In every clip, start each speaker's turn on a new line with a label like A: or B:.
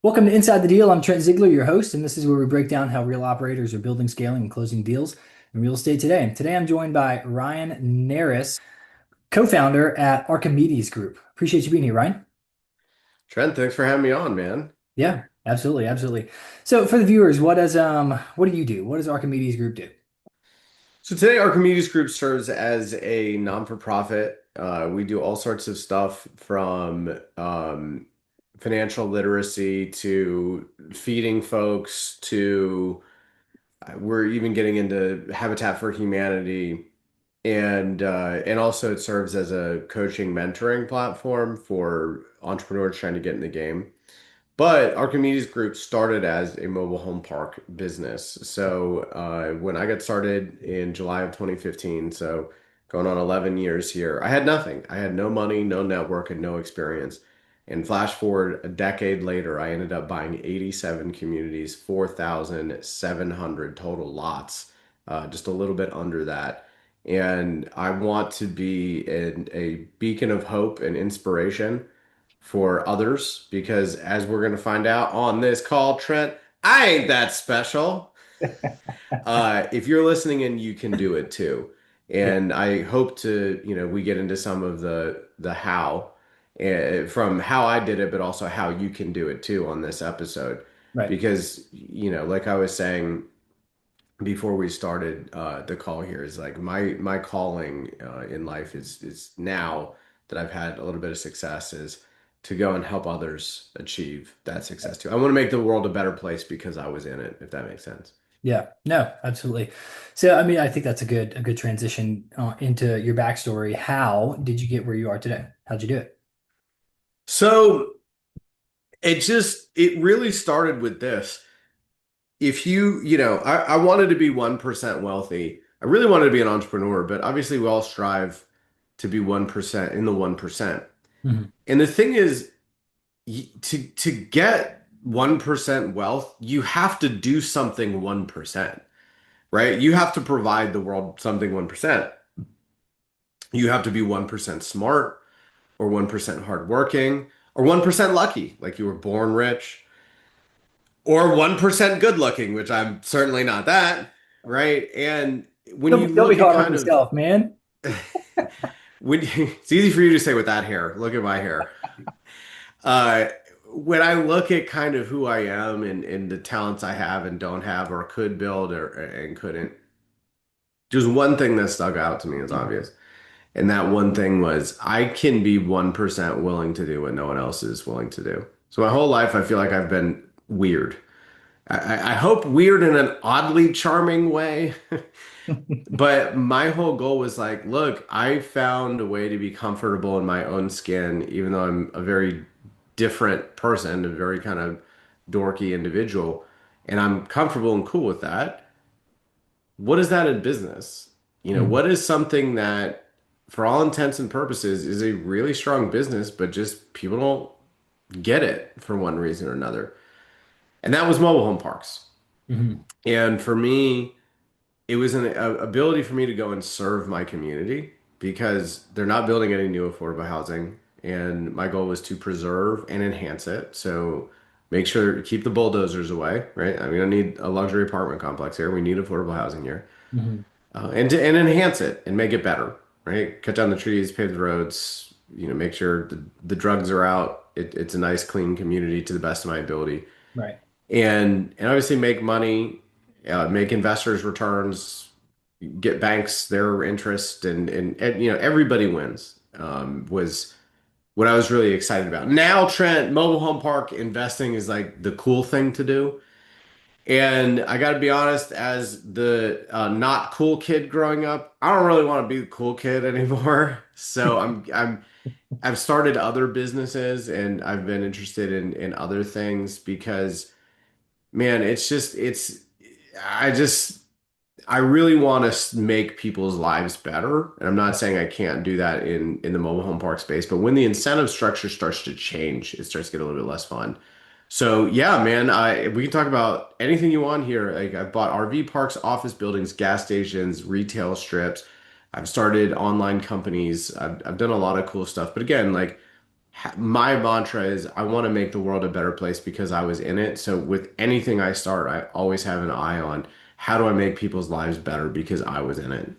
A: Welcome to Inside the Deal. I'm Trent Zeigler, your host, and this is where we break down how real operators are building, scaling, and closing deals in real estate today. And today I'm joined by Ryan Narus, co-founder at Archimedes Group. Appreciate you being here, Ryan.
B: Trent, thanks for having me on, man.
A: Yeah, absolutely, absolutely. So for the viewers, what do you do? What does Archimedes Group do?
B: So today, Archimedes Group serves as a non-for-profit. We do all sorts of stuff from financial literacy to feeding folks to we're even getting into Habitat for Humanity, and also it serves as a coaching mentoring platform for entrepreneurs trying to get in the game. But Archimedes Group started as a mobile home park business. So when I got started in July of 2015, so going on 11 years here, I had nothing. I had no money, no network, and no experience. And flash forward a decade later, I ended up buying 87 communities, 4,700 total lots, just a little bit under that. And I want to be a beacon of hope and inspiration for others because as we're going to find out on this call, Trent, I ain't that special. If you're listening and you can do it too.
A: Yeah,
B: And I hope to, we get into some of the how from how I did it, but also how you can do it too on this episode.
A: right.
B: Because, like I was saying before we started the call here, is like my calling in life is now that I've had a little bit of success is to go and help others achieve that success too. I want to make the world a better place because I was in it, if that makes sense.
A: Yeah, no, absolutely. So, I mean, I think that's a good transition into your backstory. How did you get where you are today? How'd you do it?
B: So it really started with this. If I wanted to be 1% wealthy. I really wanted to be an entrepreneur, but obviously we all strive to be 1% in the 1%.
A: Mhm.
B: And the thing is, to get 1% wealth, you have to do something 1%, right? You have to provide the world something 1%. You have to be 1% smart or 1% hardworking or 1% lucky, like you were born rich, or 1% good looking, which I'm certainly not that, right? And when you
A: Don't be
B: look at
A: hard on
B: kind of
A: yourself, man.
B: it's easy for you to say with that hair. Look at my hair. Uh, when I look at kind of who I am and the talents I have and don't have or could build and couldn't, there's one thing that stuck out to me as obvious. And that one thing was I can be 1% willing to do what no one else is willing to do. So my whole life, I feel like I've been weird. I hope weird in an oddly charming way. But my whole goal was like, look, I found a way to be comfortable in my own skin, even though I'm a very different person, a very kind of dorky individual, and I'm comfortable and cool with that. What is that in business?
A: Mhm.
B: What is something that, for all intents and purposes, is a really strong business, but just people don't get it for one reason or another? And that was mobile home parks.
A: Mhm.
B: And for me, it was an ability for me to go and serve my community because they're not building any new affordable housing. And my goal was to preserve and enhance it. So make sure to keep the bulldozers away, right? I mean, we don't need a luxury apartment complex here. We need affordable housing here.
A: Mhm.
B: And enhance it and make it better, right? Cut down the trees, pave the roads, make sure the drugs are out. It's a nice, clean community to the best of my ability
A: Right.
B: and obviously make money, make investors returns, get banks their interest, and everybody wins. Was what I was really excited about. Now, Trent, mobile home park investing is like the cool thing to do. And I got to be honest, as the not cool kid growing up, I don't really want to be the cool kid anymore. So I've started other businesses and I've been interested in other things because man, I just, I really want to make people's lives better. And I'm not saying I can't do that in the mobile home park space, but when the incentive structure starts to change, it starts to get a little bit less fun. So yeah, man, we can talk about anything you want here. Like I've bought RV parks, office buildings, gas stations, retail strips. I've started online companies. I've done a lot of cool stuff. But again, like My mantra is I want to make the world a better place because I was in it. So with anything I start, I always have an eye on how do I make people's lives better because I was in it.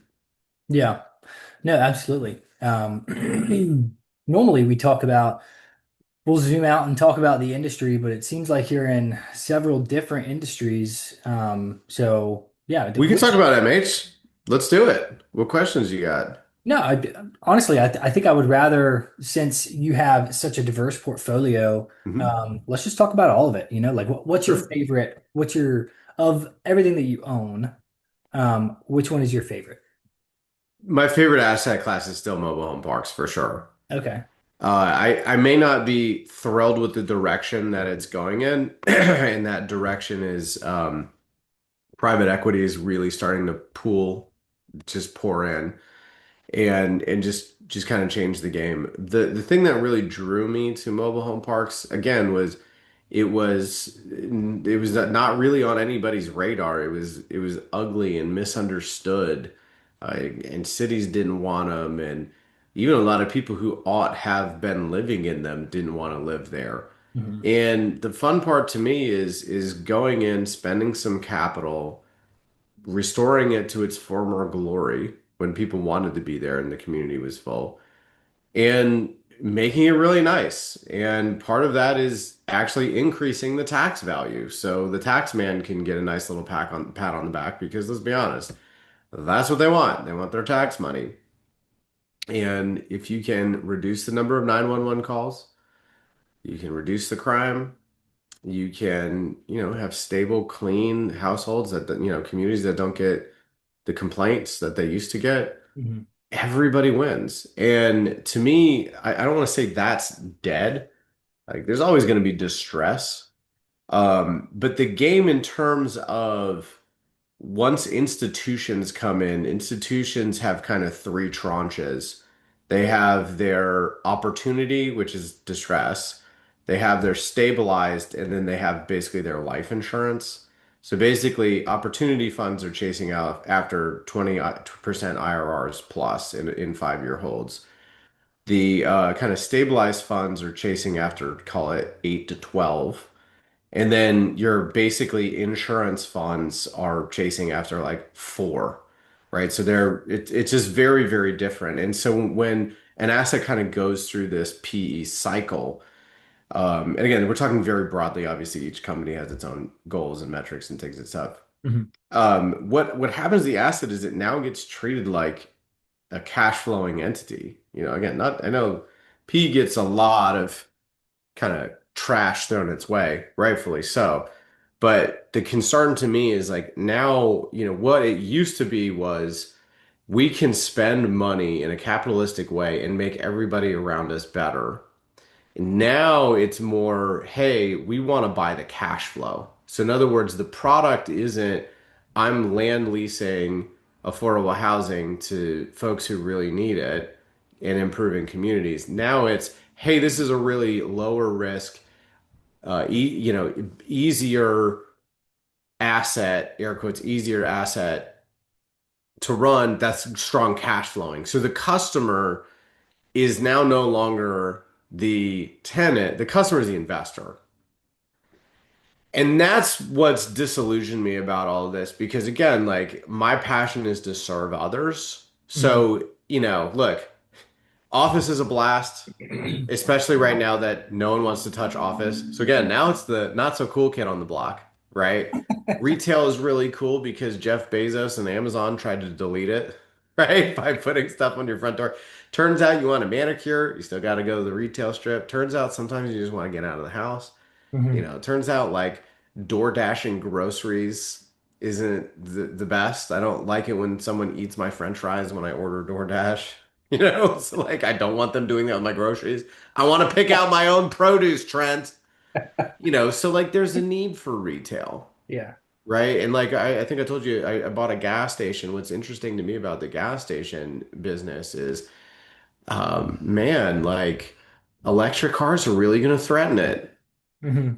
A: Yeah. No, absolutely. Normally we talk about, we'll zoom out and talk about the industry, but it seems like you're in several different industries. So yeah,
B: We can talk about MH. Let's do it. What questions you got?
A: no, honestly, I think I would rather, since you have such a diverse portfolio,
B: Hmm.
A: let's just talk about all of it. Like what's your
B: Sure.
A: favorite, of everything that you own, which one is your favorite?
B: My favorite asset class is still mobile home parks for sure.
A: Okay.
B: I may not be thrilled with the direction that it's going in, and that direction is private equity is really starting to just pour in and just kind of change the game. The thing that really drew me to mobile home parks again was it was not really on anybody's radar. It was ugly and misunderstood, and cities didn't want them, and even a lot of people who ought have been living in them didn't want to live there.
A: Hmm.
B: And the fun part to me is going in, spending some capital, restoring it to its former glory when people wanted to be there and the community was full, and making it really nice. And part of that is actually increasing the tax value. So the tax man can get a nice little pat on the back because let's be honest, that's what they want. They want their tax money. And if you can reduce the number of 911 calls, you can reduce the crime, you can, have stable, clean households communities that don't get the complaints that they used to get,
A: Hmm.
B: everybody wins. And to me, I don't want to say that's dead. Like there's always going to be distress. But the game in terms of once institutions come in, institutions have kind of three tranches. They have their opportunity, which is distress. They have their stabilized, and then they have basically their life insurance. So basically, opportunity funds are chasing out after 20% IRRs plus in 5-year holds. The kind of stabilized funds are chasing after, call it 8 to 12. And then your basically insurance funds are chasing after like 4, right? So it's just very, very different. And so when an asset kind of goes through this PE cycle, and again, we're talking very broadly, obviously each company has its own goals and metrics and things and stuff.
A: Hmm.
B: What happens to the asset is it now gets treated like a cash flowing entity. Again, not I know PE gets a lot of kind of trash thrown its way, rightfully so. But the concern to me is like now, what it used to be was we can spend money in a capitalistic way and make everybody around us better. Now it's more, hey, we want to buy the cash flow. So in other words, the product isn't I'm land leasing affordable housing to folks who really need it and improving communities. Now it's, hey, this is a really lower risk, easier asset, air quotes, easier asset to run that's strong cash flowing. So the customer is now no longer the tenant, the customer is the investor. And that's what's disillusioned me about all of this because again, like my passion is to serve others.
A: Hmm.
B: So, look, Office is a blast, especially right now that no one wants to touch Office. So again, now it's the not so cool kid on the block, right? Retail is really cool because Jeff Bezos and Amazon tried to delete it, right? By putting stuff on your front door. Turns out you want a manicure, you still got to go to the retail strip. Turns out sometimes you just want to get out of the house.
A: Hmm.
B: It turns out like door dashing groceries isn't the best. I don't like it when someone eats my French fries when I order DoorDash. So like I don't want them doing that with my groceries. I want to pick out my own produce, Trent. So like there's a need for retail,
A: Yeah.
B: right? And like I think I told you I bought a gas station. What's interesting to me about the gas station business is, man, like electric cars are really going to threaten it.
A: Hmm.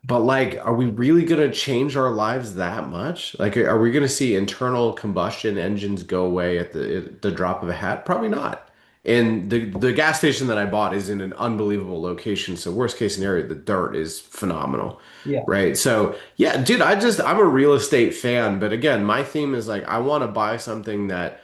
B: But like, are we really going to change our lives that much? Like, are we going to see internal combustion engines go away at the drop of a hat? Probably not. And the gas station that I bought is in an unbelievable location. So worst case scenario, the dirt is phenomenal.
A: Yeah.
B: Right. So yeah, dude, I'm a real estate fan, but again, my theme is like I want to buy something that,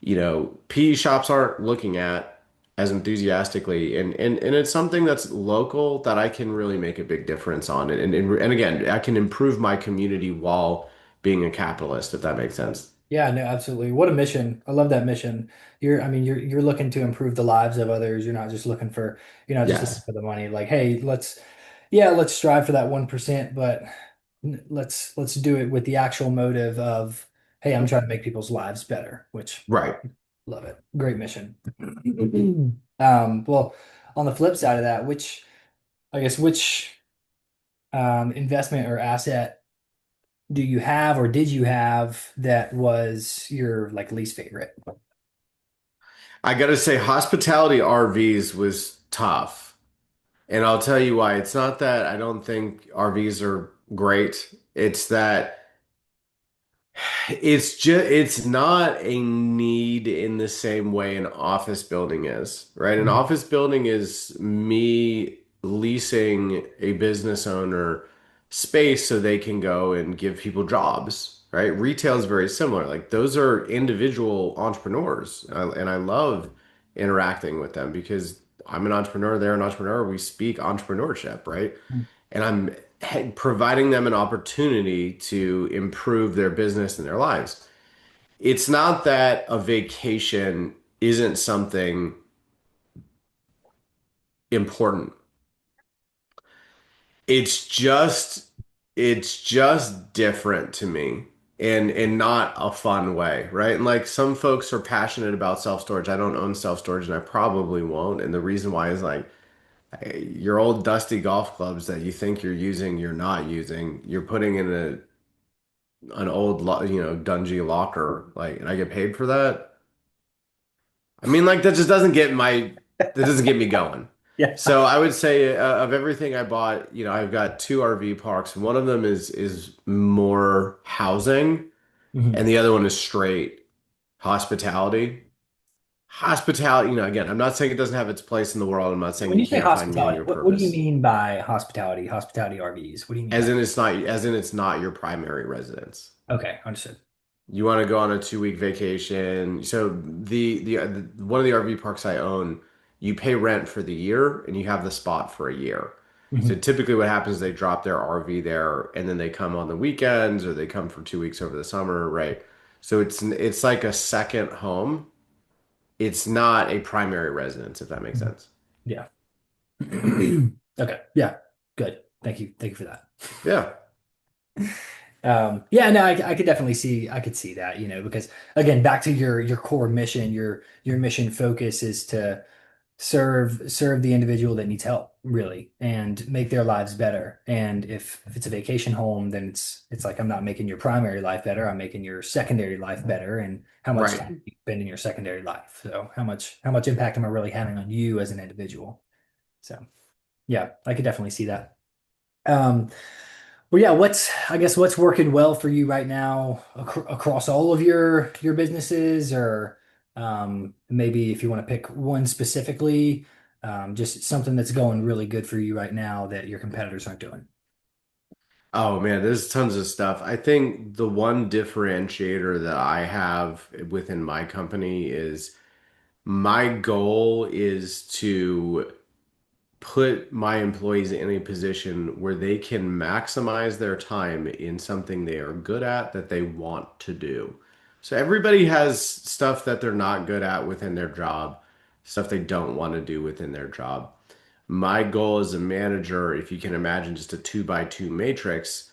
B: PE shops aren't looking at as enthusiastically, and it's something that's local that I can really make a big difference on. And again, I can improve my community while being a capitalist, if that makes sense.
A: Yeah, no, absolutely. What a mission. I love that mission. I mean, you're looking to improve the lives of others. You're not just looking
B: Yes.
A: for the money. Like, hey, yeah, let's strive for that 1%, but let's do it with the actual motive of, hey, I'm trying to make people's lives better, which
B: Right.
A: love it. Great mission. Well, on the flip side of that, which investment or asset do you have or did you have that was your like least favorite?
B: I gotta say, hospitality RVs was tough. And I'll tell you why. It's not that I don't think RVs are great. It's that it's not a need in the same way an office building is, right? An
A: Mhm.
B: office building is me leasing a business owner space so they can go and give people jobs, right? Retail is very similar. Like those are individual entrepreneurs, and I love interacting with them because I'm an entrepreneur, they're an entrepreneur. We speak entrepreneurship, right? And I'm providing them an opportunity to improve their business and their lives. It's not that a vacation isn't something important. It's just it's just different to me and not a fun way, right? And like some folks are passionate about self-storage. I don't own self-storage and I probably won't. And the reason why is like your old dusty golf clubs that you think you're using, you're not using. You're putting in an old dungy locker, like, and I get paid for that. I mean, like that doesn't get me going.
A: Yeah.
B: So I would say of everything I bought, I've got two RV parks. One of them is more housing,
A: Mhm.
B: and the other one is straight hospitality. Hospitality, again, I'm not saying it doesn't have its place in the world. I'm not saying
A: When
B: you
A: you say
B: can't find meaning
A: hospitality,
B: or
A: what do you
B: purpose.
A: mean by hospitality, hospitality RVs? What do you mean by that?
B: As in it's not your primary residence.
A: Okay, understood.
B: You want to go on a 2 week vacation. So one of the RV parks I own, you pay rent for the year and you have the spot for a year. So
A: Mhm.
B: typically what happens is they drop their RV there and then they come on the weekends or they come for 2 weeks over the summer, right? So it's like a second home. It's not a primary residence, if that makes
A: Mhm.
B: sense.
A: Yeah. Okay. Yeah. Good. Thank you. Thank you for that.
B: Yeah.
A: Yeah, no, I could definitely I could see that, because again, back to your core mission, your mission focus is to serve the individual that needs help, really, and make their lives better. And if it's a vacation home, then it's like I'm not making your primary life better, I'm making your secondary life better. And how much
B: Right.
A: time do you spend in your secondary life? So how much impact am I really having on you as an individual? So yeah, I could definitely see that. Um, well, yeah, I guess what's working well for you right now across all of your businesses, or maybe if you want to pick one specifically, just something that's going really good for you right now that your competitors aren't doing.
B: Oh man, there's tons of stuff. I think the one differentiator that I have within my company is my goal is to put my employees in a position where they can maximize their time in something they are good at that they want to do. So everybody has stuff that they're not good at within their job, stuff they don't want to do within their job. My goal as a manager, if you can imagine just a 2 by 2 matrix,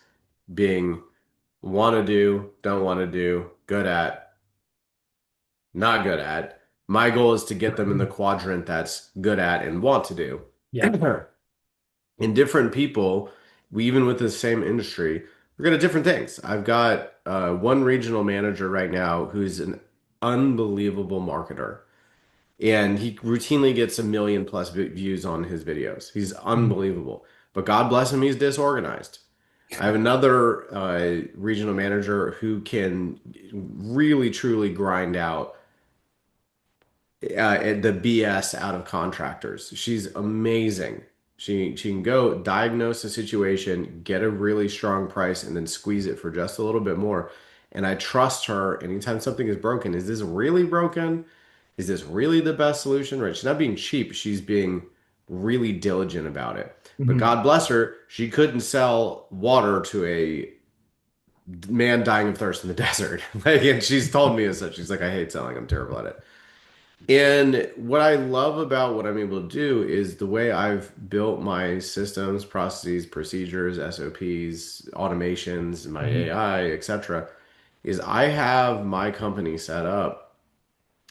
B: being want to do, don't want to do, good at, not good at. My goal is to get them in the quadrant that's good at and want to do.
A: Yeah.
B: And different people, we even with the same industry, we're good at different things. I've got one regional manager right now who's an unbelievable marketer, and he routinely gets 1 million+ views on his videos. He's
A: Mhm.
B: unbelievable, but God bless him, he's disorganized. I have another regional manager who can really truly grind out the BS out of contractors. She's amazing. She can go diagnose a situation, get a really strong price, and then squeeze it for just a little bit more. And I trust her anytime something is broken. Is this really broken? Is this really the best solution? Right? She's not being cheap. She's being really diligent about it. But
A: Hmm.
B: God bless her, she couldn't sell water to a man dying of thirst in the desert. Like, and she's told me as such. She's like, I hate selling. I'm terrible at it. And what I love about what I'm able to do is the way I've built my systems, processes, procedures, SOPs, automations, my
A: Hmm.
B: AI, etc., is I have my company set up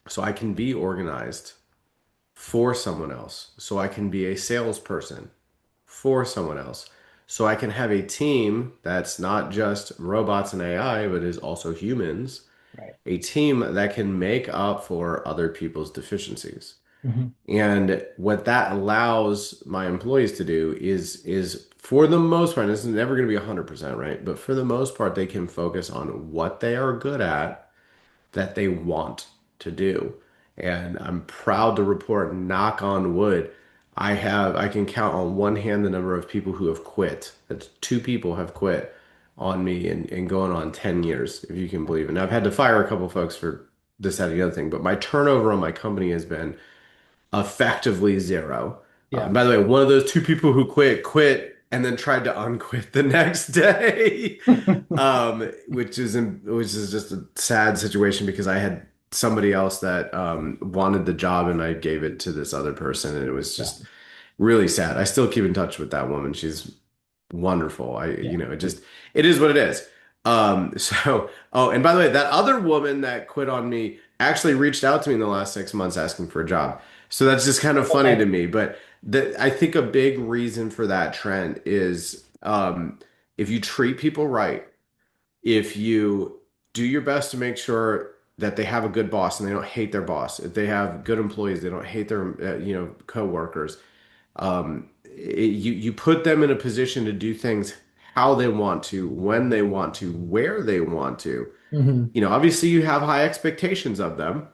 B: so I can be organized for someone else. So I can be a salesperson for someone else. So I can have a team that's not just robots and AI, but is also humans,
A: Right.
B: a team that can make up for other people's deficiencies.
A: Hmm.
B: And what that allows my employees to do is for the most part, this is never going to be 100%, right? But for the most part, they can focus on what they are good at that they want to do. And I'm proud to report, knock on wood, I can count on one hand the number of people who have quit. That's two people have quit on me and going on 10 years, if you can believe it. And I've had to fire a couple folks for this, that, and the other thing, but my turnover on my company has been effectively zero.
A: Yeah.
B: By the way, one of those two people who quit and then tried to unquit the next day, which is just a sad situation because I had somebody else that wanted the job and I gave it to this other person, and it was
A: Yeah.
B: just really sad. I still keep in touch with that woman. She's wonderful.
A: Yeah.
B: It is what it is. Oh, and by the way, that other woman that quit on me actually reached out to me in the last 6 months asking for a job. So that's just kind of funny
A: Okay.
B: to me. But I think a big reason for that trend is if you treat people right, if you do your best to make sure that they have a good boss and they don't hate their boss, if they have good employees, they don't hate their coworkers, you put them in a position to do things how they want to, when they want to, where they want to.
A: Hmm.
B: Obviously you have high expectations of them,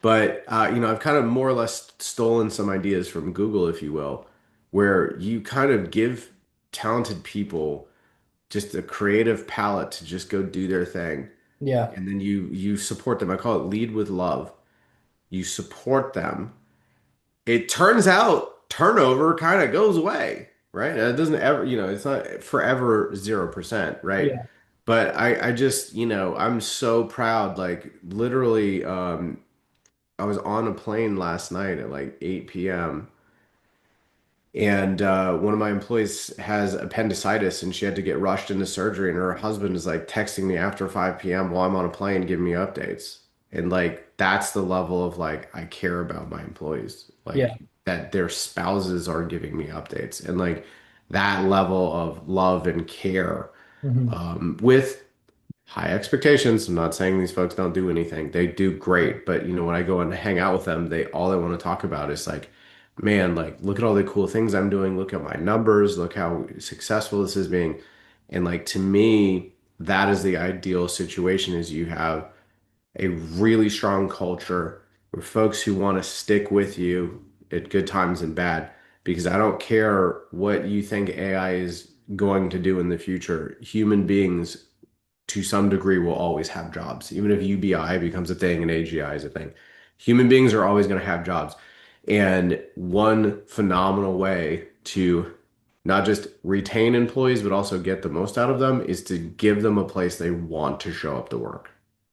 B: but I've kind of more or less stolen some ideas from Google, if you will, where you kind of give talented people just a creative palette to just go do their thing,
A: Yeah.
B: and then you support them. I call it lead with love. You support them. It turns out turnover kind of goes away, right? It doesn't ever, it's not forever 0%, right?
A: Yeah.
B: But I just, I'm so proud. Like literally, I was on a plane last night at like 8 p.m. And one of my employees has appendicitis and she had to get rushed into surgery. And her husband is like texting me after 5 p.m. while I'm on a plane, giving me updates. And like, that's the level of like, I care about my employees,
A: Yeah.
B: like that their spouses are giving me updates. And like that level of love and care
A: Hmm.
B: with high expectations. I'm not saying these folks don't do anything. They do great, but when I go and hang out with them, they all they want to talk about is like, man, like look at all the cool things I'm doing. Look at my numbers. Look how successful this is being. And like to me, that is the ideal situation is you have a really strong culture with folks who want to stick with you at good times and bad. Because I don't care what you think AI is going to do in the future. Human beings to some degree will always have jobs. Even if UBI becomes a thing and AGI is a thing, human beings are always going to have jobs. And one phenomenal way to not just retain employees, but also get the most out of them is to give them a place they want to show up to work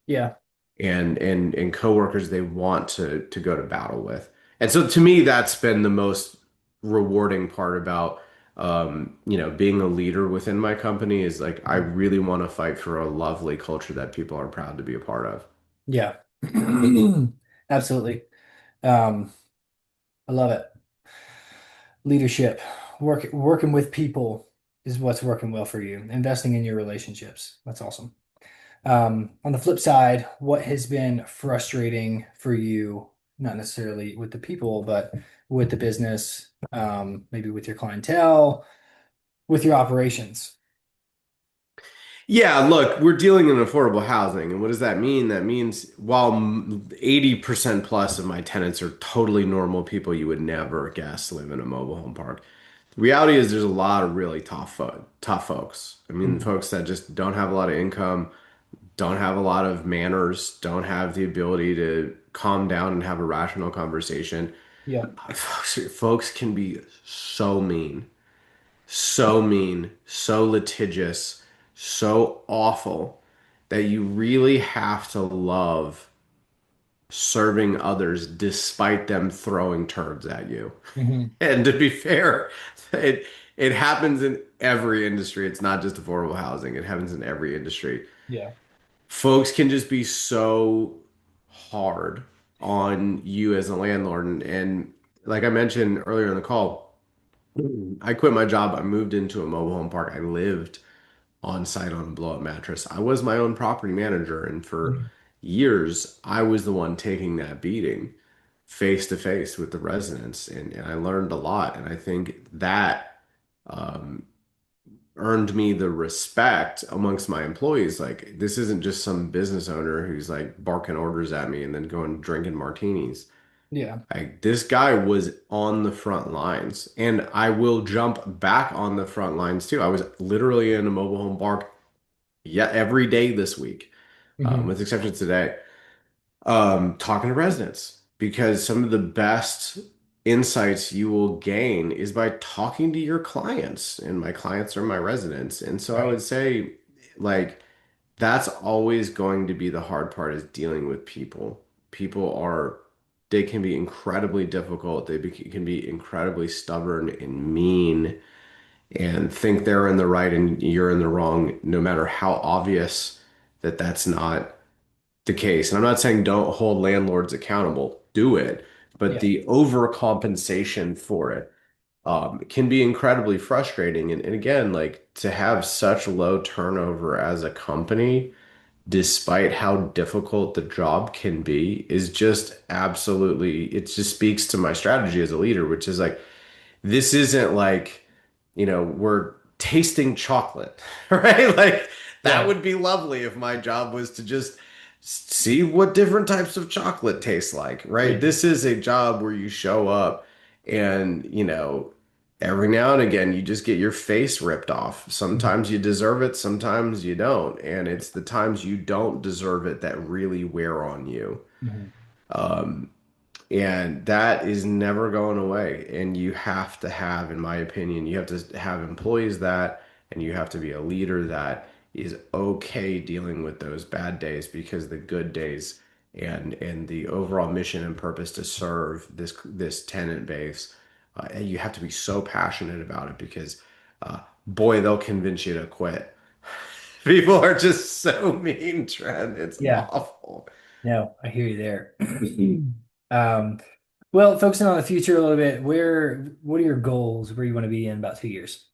A: Yeah.
B: and coworkers they want to go to battle with. And so to me, that's been the most rewarding part about being a leader within my company is like I really want to fight for a lovely culture that people are proud to be a part of.
A: Yeah. Absolutely. Um, I love it. Leadership, working with people is what's working well for you. Investing in your relationships. That's awesome. On the flip side, what has been frustrating for you, not necessarily with the people, but with the business, maybe with your clientele, with your operations?
B: Yeah, look, we're dealing in affordable housing. And what does that mean? That means while 80% plus of my tenants are totally normal people you would never guess live in a mobile home park. The reality is there's a lot of really tough folks. I mean,
A: Mhm.
B: folks that just don't have a lot of income, don't have a lot of manners, don't have the ability to calm down and have a rational conversation.
A: Yeah.
B: Folks can be so mean, so litigious, so awful that you really have to love serving others despite them throwing turds at you.
A: Hmm.
B: And to be fair, it happens in every industry. It's not just affordable housing. It happens in every industry.
A: Yeah.
B: Folks can just be so hard on you as a landlord. And like I mentioned earlier in the call, I quit my job. I moved into a mobile home park. I lived on site on a blow up mattress. I was my own property manager. And for
A: Mhm.
B: years, I was the one taking that beating face to face with the residents. And I learned a lot. And I think that um, earned me the respect amongst my employees. Like, this isn't just some business owner who's like barking orders at me and then going drinking martinis.
A: Yeah.
B: Like, this guy was on the front lines, and I will jump back on the front lines too. I was literally in a mobile home park, yeah, every day this week,
A: Hmm.
B: with the exception of today, talking to residents because some of the best insights you will gain is by talking to your clients, and my clients are my residents. And so I
A: Right.
B: would say, like, that's always going to be the hard part is dealing with people. People are, they can be incredibly difficult. Can be incredibly stubborn and mean and think they're in the right and you're in the wrong, no matter how obvious that that's not the case. And I'm not saying don't hold landlords accountable, do it, but
A: Yeah.
B: the overcompensation for it can be incredibly frustrating. And again, like to have such low turnover as a company despite how difficult the job can be, is just absolutely, it just speaks to my strategy as a leader, which is like, this isn't like, we're tasting chocolate, right? Like, that
A: Right.
B: would be lovely if my job was to just see what different types of chocolate taste like, right?
A: Yeah.
B: This is a job where you show up and, every now and again you just get your face ripped off.
A: Mhm.
B: Sometimes you deserve it, sometimes you don't. And it's the times you don't deserve it that really wear on you.
A: Mhm.
B: Um, and that is never going away. And you have to have, in my opinion, you have to have employees that, and you have to be a leader that is okay dealing with those bad days because the good days and the overall mission and purpose to serve this tenant base, and you have to be so passionate about it because, boy, they'll convince you to quit. People are just so mean, Trent. It's
A: Yeah.
B: awful.
A: No, I hear you there. Um, well, focusing on the future a little bit, what are your goals? Where you want to be in about 2 years?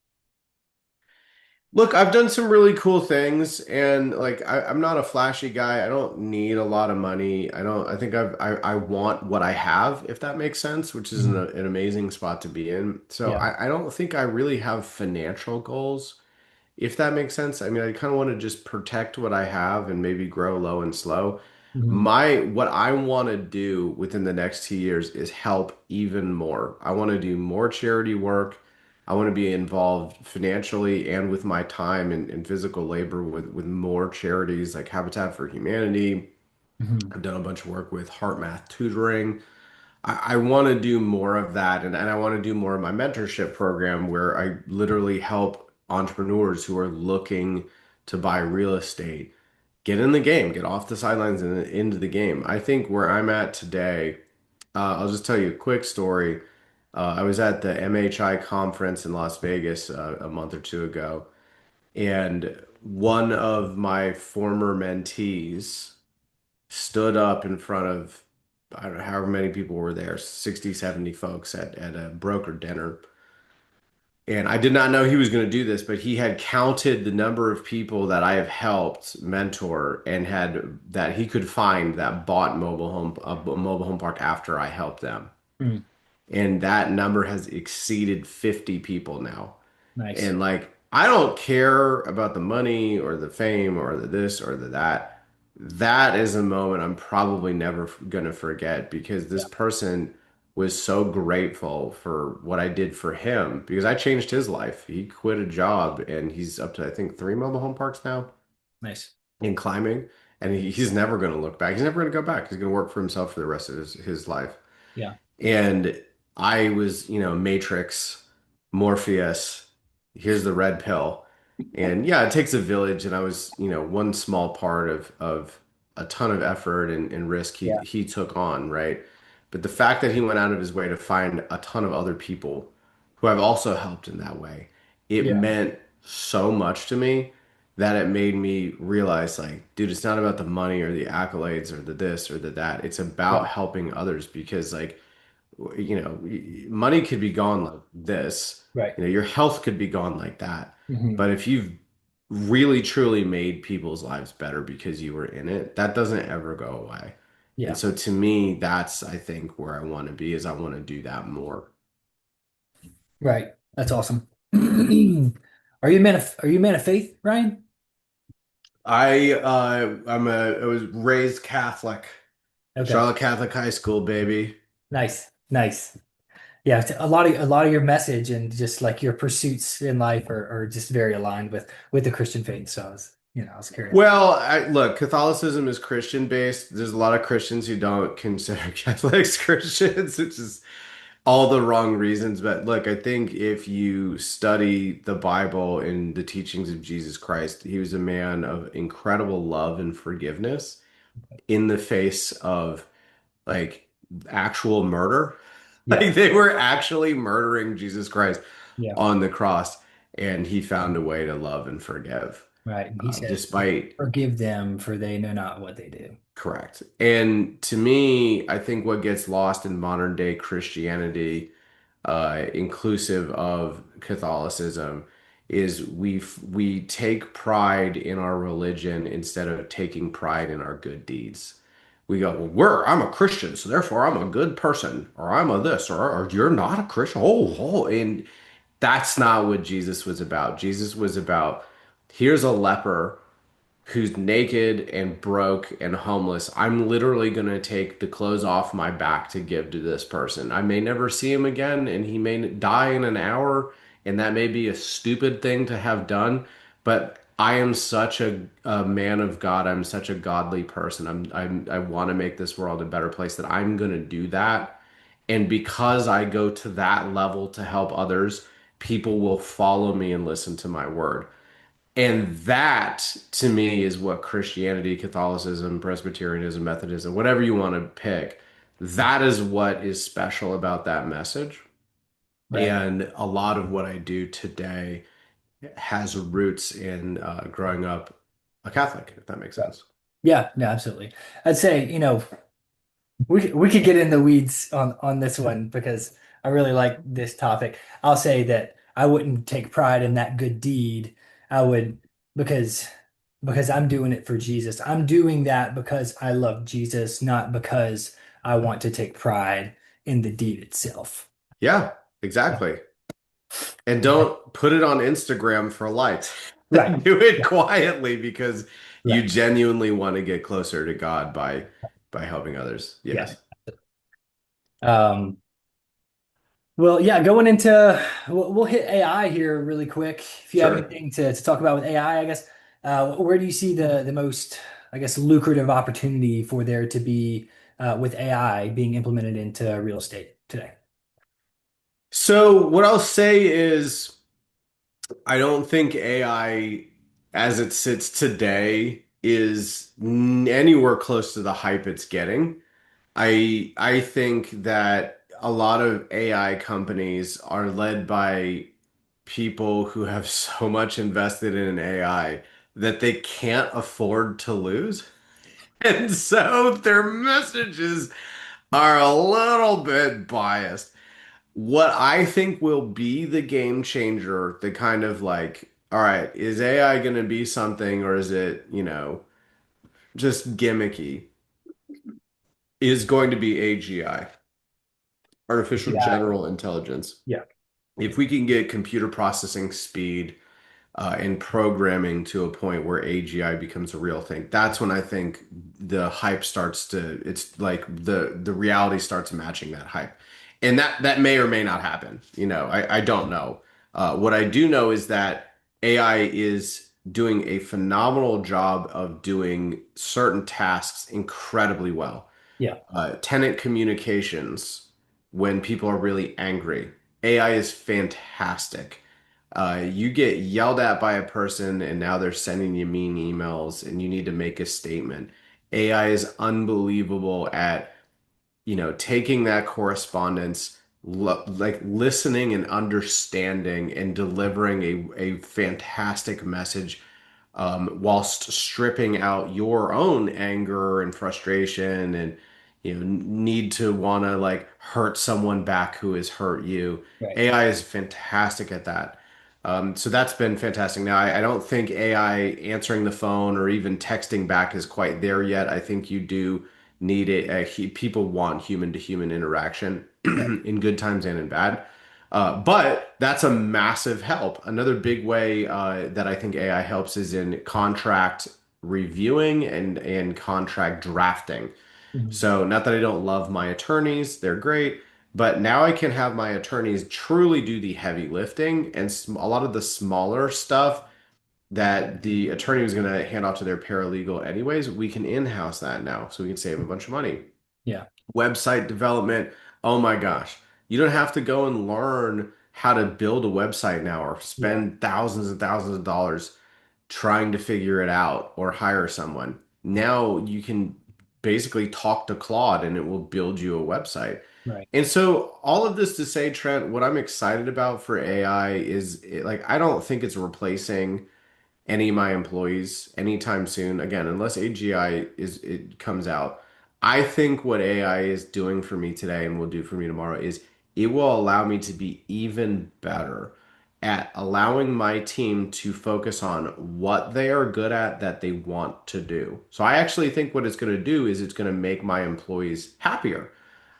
B: Look, I've done some really cool things, and like I'm not a flashy guy. I don't need a lot of money. I think I want what I have, if that makes sense, which is
A: Mhm.
B: an amazing spot to be in. So
A: Yeah.
B: I don't think I really have financial goals, if that makes sense. I mean, I kind of want to just protect what I have and maybe grow low and slow.
A: Hmm.
B: What I want to do within the next 2 years is help even more. I want to do more charity work. I want to be involved financially and with my time and physical labor with more charities like Habitat for Humanity.
A: Hmm.
B: I've done a bunch of work with Heart Math Tutoring. I want to do more of that, and I want to do more of my mentorship program where I literally help entrepreneurs who are looking to buy real estate get in the game, get off the sidelines and into the game. I think where I'm at today, I'll just tell you a quick story. I was at the MHI conference in Las Vegas a month or two ago, and one of my former mentees stood up in front of, I don't know, however many people were there, 60, 70 folks at a broker dinner. And I did not know he was going to do this, but he had counted the number of people that I have helped mentor and had that he could find that bought a mobile home park after I helped them.
A: Mm.
B: And that number has exceeded 50 people now.
A: Nice.
B: And like, I don't care about the money or the fame or the this or the that. That is a moment I'm probably never going to forget because
A: Yeah.
B: this person was so grateful for what I did for him because I changed his life. He quit a job and he's up to, I think, 3 mobile home parks now
A: Nice.
B: in climbing. And he's never going to look back. He's never going to go back. He's going to work for himself for the rest of his life.
A: Yeah.
B: And I was, Matrix, Morpheus, here's the red pill. And yeah, it takes a village, and I was, one small part of a ton of effort and risk he
A: Yeah.
B: he took on, right? But the fact that he went out of his way to find a ton of other people who have also helped in that way, it
A: Yeah.
B: meant so much to me that it made me realize, like, dude, it's not about the money or the accolades or the this or the that. It's about
A: Right.
B: helping others because, like, money could be gone like this.
A: Right.
B: Your health could be gone like that.
A: Hmm.
B: But if you've really truly made people's lives better because you were in it, that doesn't ever go away. And
A: Yeah.
B: so to me, that's, I think, where I want to be is I want to do that more.
A: Right. That's awesome. Are you a man of faith, Ryan?
B: I was raised Catholic,
A: Okay.
B: Charlotte Catholic High School, baby.
A: Nice. Nice. Yeah, a lot of your message and just like your pursuits in life are just very aligned with the Christian faith. So I was curious.
B: Well, look, Catholicism is Christian based. There's a lot of Christians who don't consider Catholics Christians, which is all the wrong reasons. But look, I think if you study the Bible and the teachings of Jesus Christ, he was a man of incredible love and forgiveness in the face of like actual murder.
A: Yeah.
B: Like they were actually murdering Jesus Christ
A: Yeah.
B: on the cross, and he found a way to love and forgive,
A: Right. And he says,
B: despite.
A: "Forgive them, for they know not what they do."
B: Correct. And to me, I think what gets lost in modern day Christianity, inclusive of Catholicism, is we take pride in our religion instead of taking pride in our good deeds. We go, well, I'm a Christian, so therefore I'm a good person, or I'm a this, or you're not a Christian. And that's not what Jesus was about. Jesus was about, here's a leper who's naked and broke and homeless. I'm literally going to take the clothes off my back to give to this person. I may never see him again, and he may die in an hour, and that may be a stupid thing to have done, but I am such a man of God. I'm such a godly person. I want to make this world a better place that I'm going to do that. And because I go to that level to help others, people will follow me and listen to my word. And that to me is what Christianity, Catholicism, Presbyterianism, Methodism, whatever you want to pick, that is what is special about that message.
A: Right.
B: And a lot of what I do today has roots in growing up a Catholic, if that makes
A: Right.
B: sense.
A: Yeah. No, absolutely. I'd say, we could get in the weeds on this one because I really like this topic. I'll say that I wouldn't take pride in that good deed. I would because because I'm doing it for Jesus. I'm doing that because I love Jesus, not because I want to take pride in the deed itself.
B: Yeah,
A: Yeah.
B: exactly. And
A: Yeah.
B: don't put it on Instagram for likes.
A: Right.
B: Do it
A: Yeah.
B: quietly because you
A: Right.
B: genuinely want to get closer to God by helping others.
A: Yeah.
B: Yes.
A: Um, well, yeah, going into we'll hit AI here really quick. If you have
B: Sure.
A: anything to talk about with AI, I guess, where do you see the most, I guess, lucrative opportunity for there to be with AI being implemented into real estate today?
B: So what I'll say is I don't think AI as it sits today is anywhere close to the hype it's getting. I think that a lot of AI companies are led by people who have so much invested in AI that they can't afford to lose. And so their messages are a little bit biased. What I think will be the game changer, the kind of like, all right, is AI going to be something or is it, just gimmicky, is going to be AGI, artificial
A: Yeah.
B: general intelligence.
A: Yeah.
B: If we can get computer processing speed, and programming to a point where AGI becomes a real thing. That's when I think the hype starts to, it's like the reality starts matching that hype. And that may or may not happen. I don't know. What I do know is that AI is doing a phenomenal job of doing certain tasks incredibly well.
A: Yeah.
B: Tenant communications when people are really angry. AI is fantastic. You get yelled at by a person and now they're sending you mean emails and you need to make a statement. AI is unbelievable at, taking that correspondence, like listening and understanding and delivering a fantastic message, whilst stripping out your own anger and frustration and need to want to like hurt someone back who has hurt you.
A: Right.
B: AI is fantastic at that. So that's been fantastic. Now, I don't think AI answering the phone or even texting back is quite there yet. I think you do need it. People want human to human interaction
A: Right.
B: in good times and in bad. But that's a massive help. Another big way that I think AI helps is in contract reviewing and contract drafting.
A: Mhm.
B: So, not that I don't love my attorneys, they're great, but now I can have my attorneys truly do the heavy lifting and a lot of the smaller stuff that the attorney was going to hand off to their paralegal anyways, we can in-house that now, so we can save a bunch of money.
A: Yeah.
B: Website development, oh my gosh. You don't have to go and learn how to build a website now or
A: Yeah.
B: spend thousands and thousands of dollars trying to figure it out or hire someone. Now you can basically talk to Claude and it will build you a website.
A: Right.
B: And so all of this to say, Trent, what I'm excited about for AI is like I don't think it's replacing any of my employees anytime soon. Again, unless AGI it comes out. I think what AI is doing for me today and will do for me tomorrow is it will allow me to be even better at allowing my team to focus on what they are good at that they want to do. So I actually think what it's going to do is it's going to make my employees happier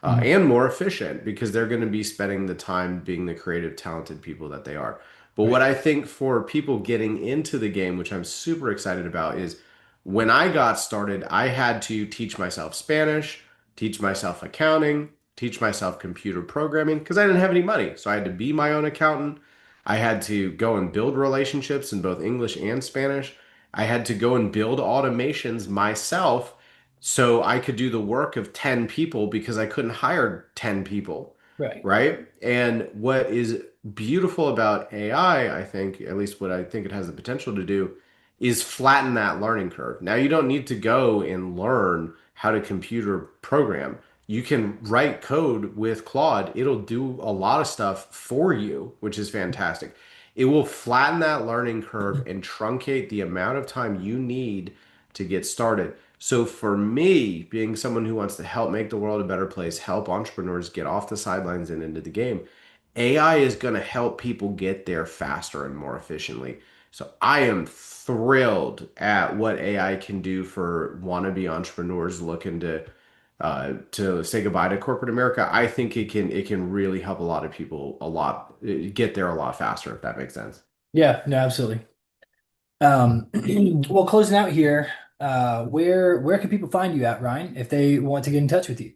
A: Mhm.
B: and more efficient because they're going to be spending the time being the creative, talented people that they are. But
A: Right.
B: what I think for people getting into the game, which I'm super excited about, is when I got started, I had to teach myself Spanish, teach myself accounting, teach myself computer programming because I didn't have any money. So I had to be my own accountant. I had to go and build relationships in both English and Spanish. I had to go and build automations myself so I could do the work of 10 people because I couldn't hire 10 people,
A: Right.
B: right? And what is beautiful about AI, I think, at least what I think it has the potential to do, is flatten that learning curve. Now, you don't need to go and learn how to computer program. You can write code with Claude. It'll do a lot of stuff for you, which is fantastic. It will flatten that learning curve and truncate the amount of time you need to get started. So for me, being someone who wants to help make the world a better place, help entrepreneurs get off the sidelines and into the game, AI is going to help people get there faster and more efficiently. So I am thrilled at what AI can do for wannabe entrepreneurs looking to say goodbye to corporate America. I think it can really help a lot of people a lot get there a lot faster, if that makes sense.
A: Yeah. No, absolutely. Well, closing out here, where can people find you at, Ryan, if they want to get in touch with you?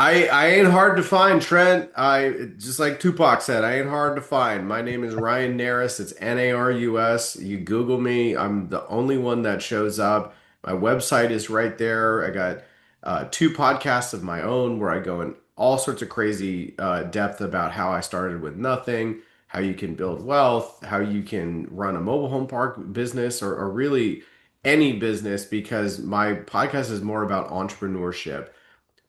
B: I ain't hard to find, Trent. I just like Tupac said, I ain't hard to find. My name is Ryan Narus. It's Narus. You Google me. I'm the only one that shows up. My website is right there. I got two podcasts of my own where I go in all sorts of crazy depth about how I started with nothing, how you can build wealth, how you can run a mobile home park business or really any business because my podcast is more about entrepreneurship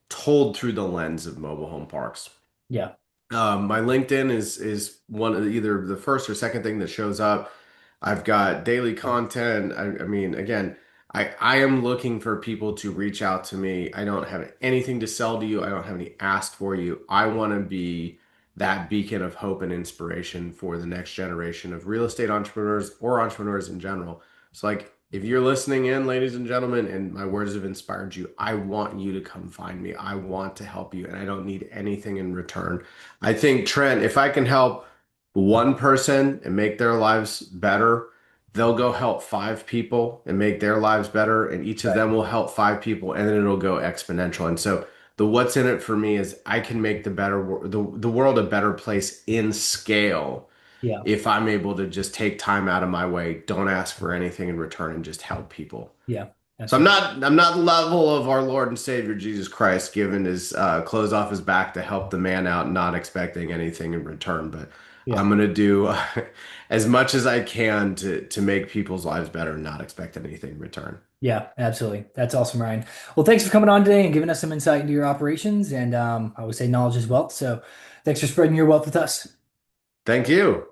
B: told through the lens of mobile home parks.
A: Yeah.
B: My LinkedIn is one of either the first or second thing that shows up. I've got daily content. I mean, again, I am looking for people to reach out to me. I don't have anything to sell to you. I don't have any ask for you. I want to be that beacon of hope and inspiration for the next generation of real estate entrepreneurs or entrepreneurs in general. So, like, if you're listening in, ladies and gentlemen, and my words have inspired you, I want you to come find me. I want to help you, and I don't need anything in return. I think, Trent, if I can help one person and make their lives better, they'll go help five people and make their lives better, and each of
A: Right.
B: them will help five people, and then it'll go exponential. And so the what's in it for me is I can make the world a better place in scale
A: Yeah.
B: if I'm able to just take time out of my way, don't ask for anything in return, and just help people.
A: Yeah.
B: So I'm
A: Absolutely.
B: not I'm not the level of our Lord and Savior Jesus Christ giving his clothes off his back to help the man out, not expecting anything in return. But
A: Yeah.
B: I'm gonna do as much as I can to make people's lives better and not expect anything in return.
A: Yeah, absolutely. That's awesome, Ryan. Well, thanks for coming on today and giving us some insight into your operations. And I always say knowledge is wealth. So thanks for spreading your wealth with us.
B: Thank you.